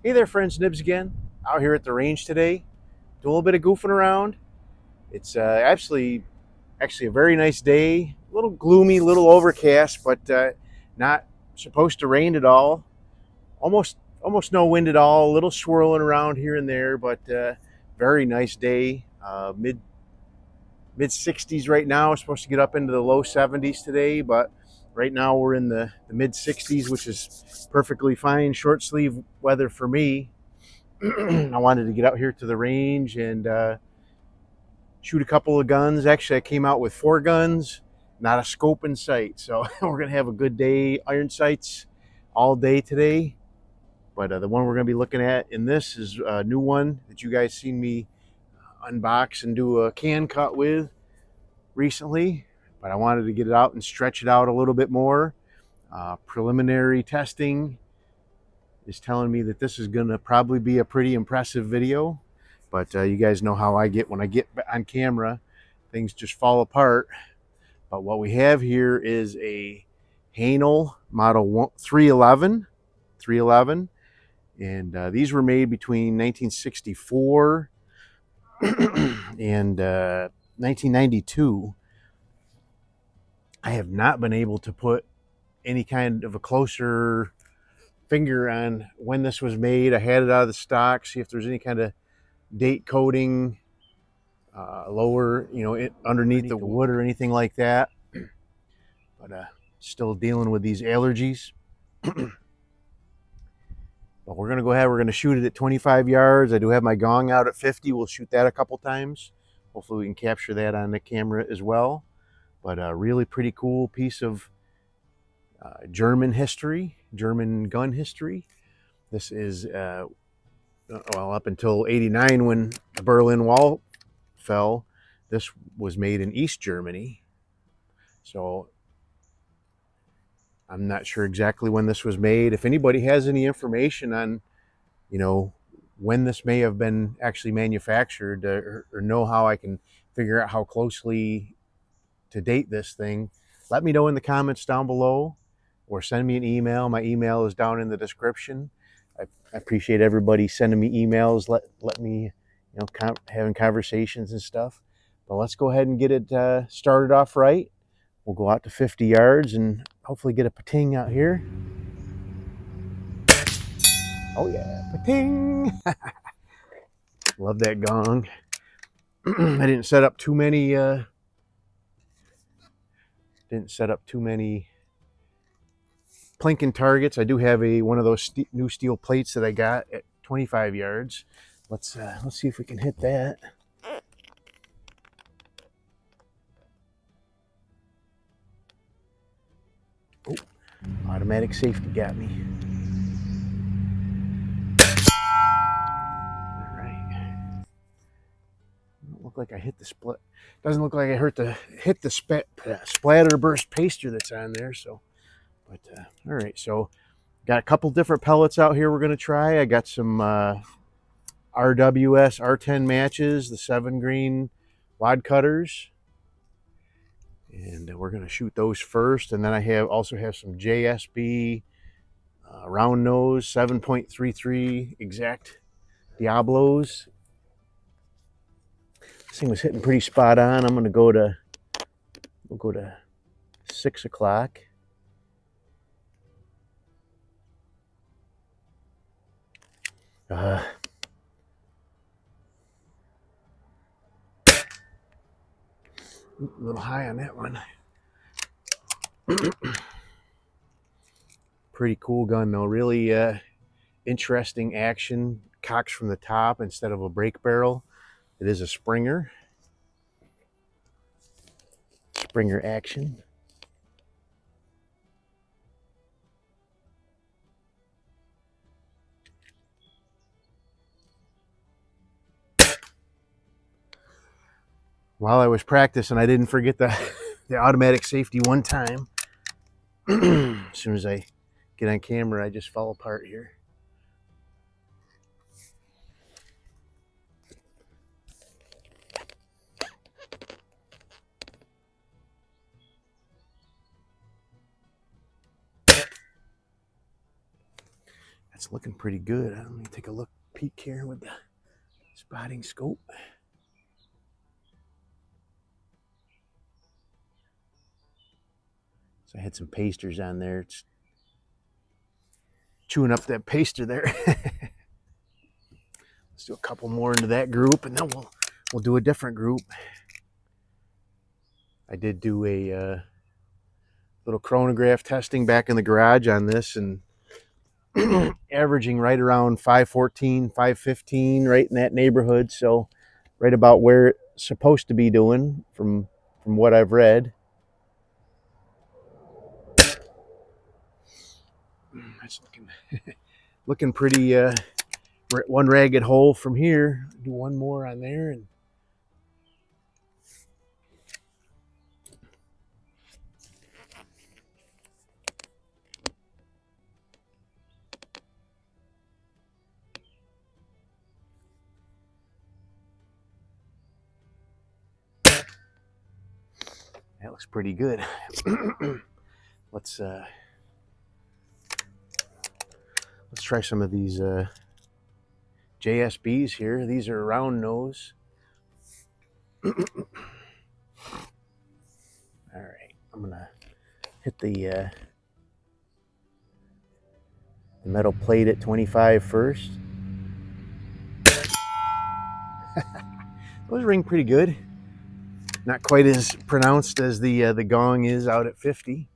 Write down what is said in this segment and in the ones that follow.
Hey there, friends, Nibs again. Out here at the range today, doing a little bit of goofing around. It's actually a very nice day. A little gloomy, a little overcast, but not supposed to rain at all. Almost no wind at all. A little swirling around here and there, but very nice day. Mid 60s right now. We're supposed to get up into the low 70s today, but right now we're in the mid 60s, which is perfectly fine. Short sleeve weather for me. I wanted to get out here to the range and shoot a couple of guns. Actually, I came out with 4 guns, not a scope in sight. So we're going to have a good day. Iron sights all day today. But the one we're going to be looking at in this is a new one that you guys seen me unbox and do a can cut with recently. But I wanted to get it out and stretch it out a little bit more. Preliminary testing is telling me that this is going to probably be a pretty impressive video. But you guys know how I get when I get on camera, things just fall apart. But what we have here is a Haenel Model 311. And these were made between 1964 and 1992. I have not been able to put any kind of a closer finger on when this was made. I had it out of the stock, see if there's any kind of date coding lower, underneath the wood or anything like that. But still dealing with these allergies. But we're going to go ahead. We're going to shoot it at 25 yards. I do have my gong out at 50. We'll shoot that a couple times. Hopefully we can capture that on the camera as well. But a really pretty cool piece of German history, German gun history. This is, up until 89 when the Berlin Wall fell, this was made in East Germany. So I'm not sure exactly when this was made. If anybody has any information on, when this may have been actually manufactured, or know how I can figure out how closely to date this thing, let me know in the comments down below or send me an email. My email is down in the description. I appreciate everybody sending me emails, let me, having conversations and stuff. But let's go ahead and get it started off right. We'll go out to 50 yards and hopefully get a pating out here. Oh yeah, pating! Love that gong. I didn't set up too many. Plinking targets. I do have one of those new steel plates that I got at 25 yards. Let's see if we can hit that. Oh, automatic safety got me. All right. Doesn't look like I hit the split. Doesn't look like I hit the splatter burst paster that's on there. So, but all right. So, got a couple different pellets out here we're going to try. I got some RWS R10 matches, the 7 grain Wadcutters. And we're going to shoot those first. And then I also have some JSB round nose 7.33 exact Diablos. This thing was hitting pretty spot on. We'll go to 6 o'clock. A little high on that one. Pretty cool gun though. Really interesting action. Cocks from the top instead of a break barrel. It is a Springer. Springer action. While I was practicing, I didn't forget the automatic safety one time. As soon as I get on camera, I just fall apart here. It's looking pretty good. Let me take a peek here with the spotting scope. So I had some pasters on there. It's chewing up that paster there. Let's do a couple more into that group, and then we'll do a different group. I did do a little chronograph testing back in the garage on this, and averaging right around 514, 515, right in that neighborhood. So right about where it's supposed to be doing from what I've read. That's looking pretty. We're at one ragged hole from here. Do one more on there, and that looks pretty good. Let's try some of these JSBs here. These are round nose. All right, I'm gonna hit the metal plate at 25 first. Those ring pretty good. Not quite as pronounced as the gong is out at 50.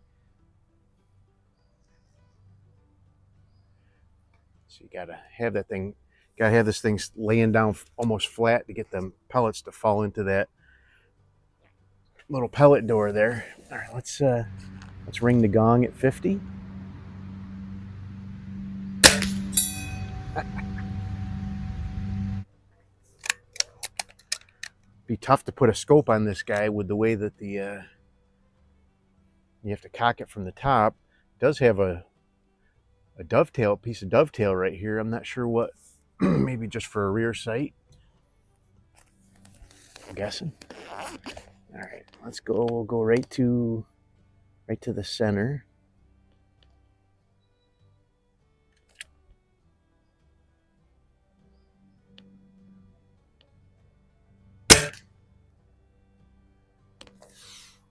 So you gotta have this thing laying down almost flat to get them pellets to fall into that little pellet door there. All right, let's ring the gong at 50. Be tough to put a scope on this guy with the way that you have to cock it from the top. It does have a piece of dovetail right here. I'm not sure what, maybe just for a rear sight, I'm guessing. All right, let's go. We'll go right to the center.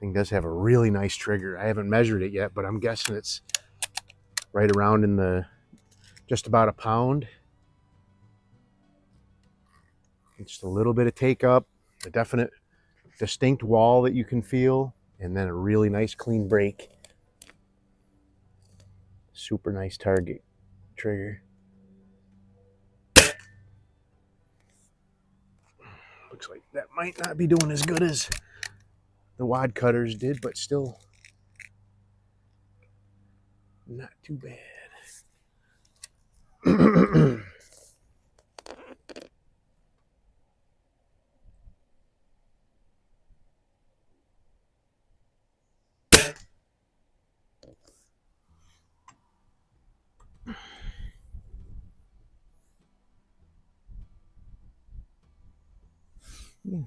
Thing does have a really nice trigger. I haven't measured it yet, but I'm guessing it's right around in just about a pound. Just a little bit of take up, a definite distinct wall that you can feel, and then a really nice clean break. Super nice target trigger. Looks like that might not be doing as good as the Wadcutters did, but still not too bad. I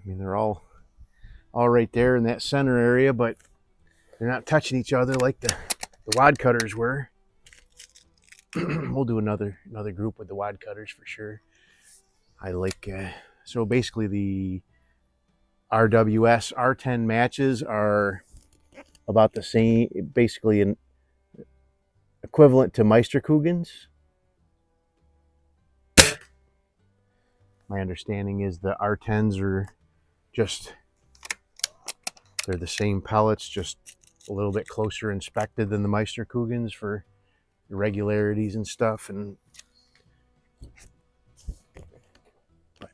mean, they're all right there in that center area, but they're not touching each other like the Wadcutters were. We'll do another group with the Wadcutters for sure. I like so basically the RWS R10 matches are about the same, basically an equivalent to Meisterkugens. My understanding is the R10s are they're the same pellets, just a little bit closer inspected than the Meisterkugens for irregularities and stuff. But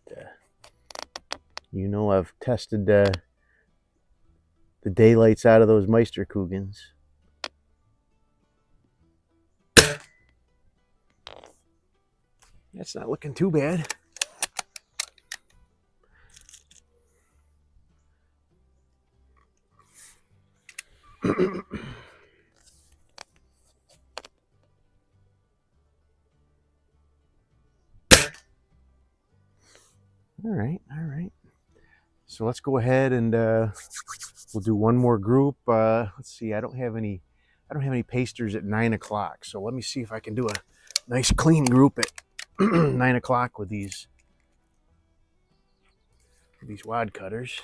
I've tested the daylights out of those Meisterkugens. That's not looking too bad. All right. So let's go ahead and we'll do one more group. Let's see. I don't have any pasters at 9 o'clock. So let me see if I can do Nice clean group at 9 o'clock with these Wadcutters.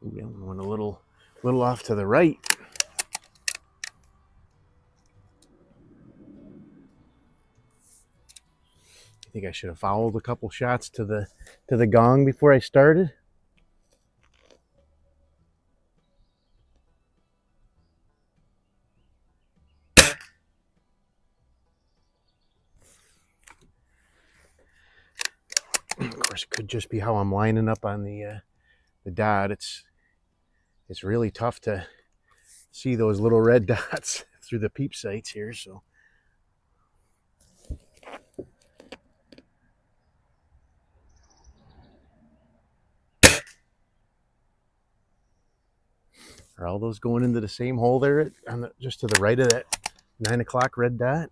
Ooh, that one went a little off to the right. I think I should have fouled a couple shots to the gong before I started. Of course, it could just be how I'm lining up on the dot. It's really tough to see those little red dots through the peep sights here. So. Are all those going into the same hole there just to the right of that 9 o'clock red dot?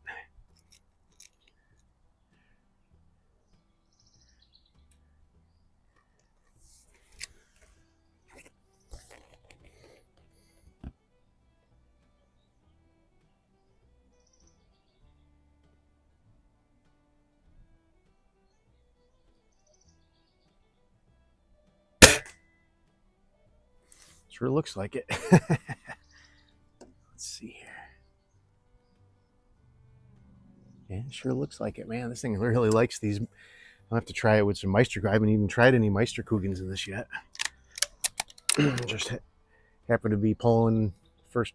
Sure looks like it. Let's see here. Yeah, it sure looks like it, man. This thing really likes these. I'll have to try it with some Meister. I haven't even tried any Meisterkugels in this yet. Just happened to be pulling first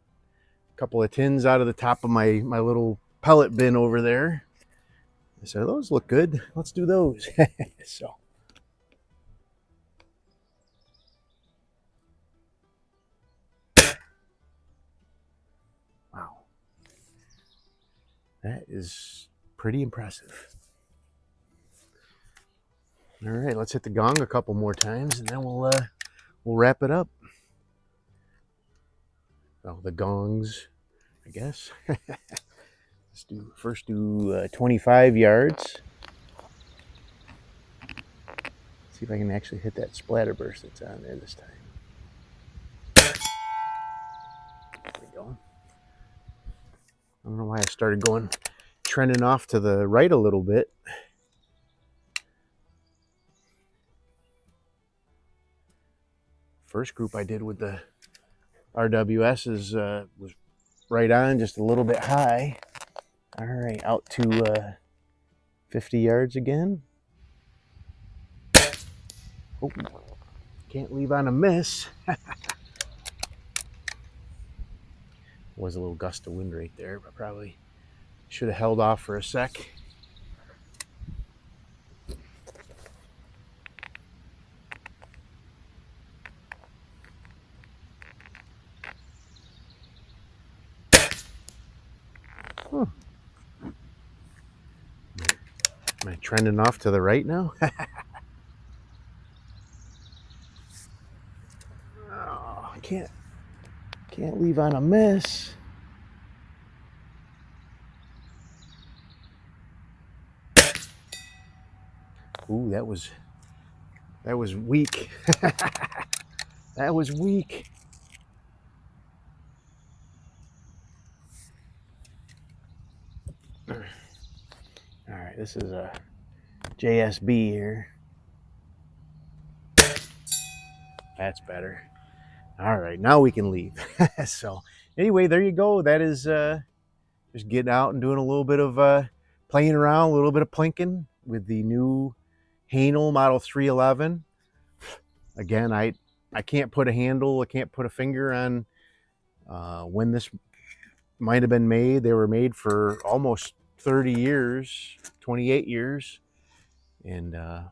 couple of tins out of the top of my little pellet bin over there. I said, those look good. Let's do those. So. Wow. That is pretty impressive. All right, let's hit the gong a couple more times, and then we'll wrap it up. Oh, the gongs, I guess. Let's first do 25 yards. See if I can actually hit that splatterburst that's on there this time. There we go. I don't know why I started trending off to the right a little bit. First group I did with the RWS was right on, just a little bit high. All right, out to 50 yards again. Oh, can't leave on a miss. Was a little gust of wind right there, but probably should have held off for a sec. Huh. Am I trending off to the right now? Oh, I can't leave on a miss. Ooh, that was weak. That was weak. All right, this is a JSB here. That's better. All right, now we can leave. So anyway, there you go. That is just getting out and doing a little bit of playing around, a little bit of plinking with the new Haenel Model 311. Again, I can't put a handle, I can't put a finger on when this might have been made. They were made for almost 30 years, 28 years. And I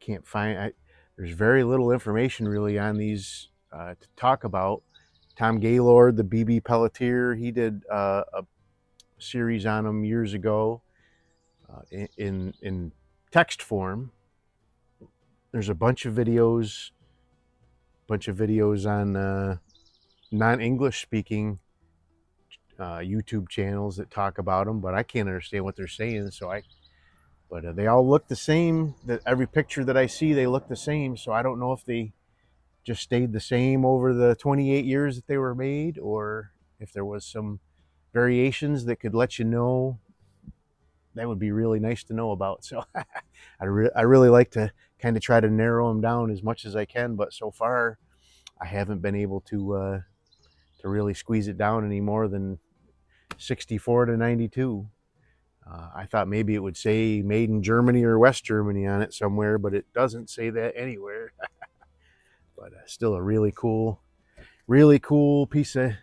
can't find, there's very little information really on these to talk about. Tom Gaylord, the BB Pelletier, he did a series on them years ago in text form. There's a bunch of videos bunch of videos on non-English speaking YouTube channels that talk about them, but I can't understand what they're saying. But they all look the same. That every picture that I see, they look the same. So I don't know if they just stayed the same over the 28 years that they were made, or if there was some variations that could let you know. That would be really nice to know about. So I really like to kind of try to narrow them down as much as I can, but so far I haven't been able to really squeeze it down any more than 64 to 92. I thought maybe it would say made in Germany or West Germany on it somewhere, but it doesn't say that anywhere. But still a really cool piece of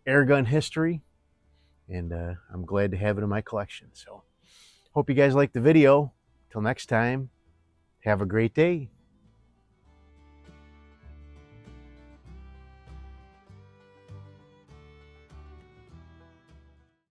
airgun history, and I'm glad to have it in my collection. So hope you guys liked the video. Till next time, have a great day.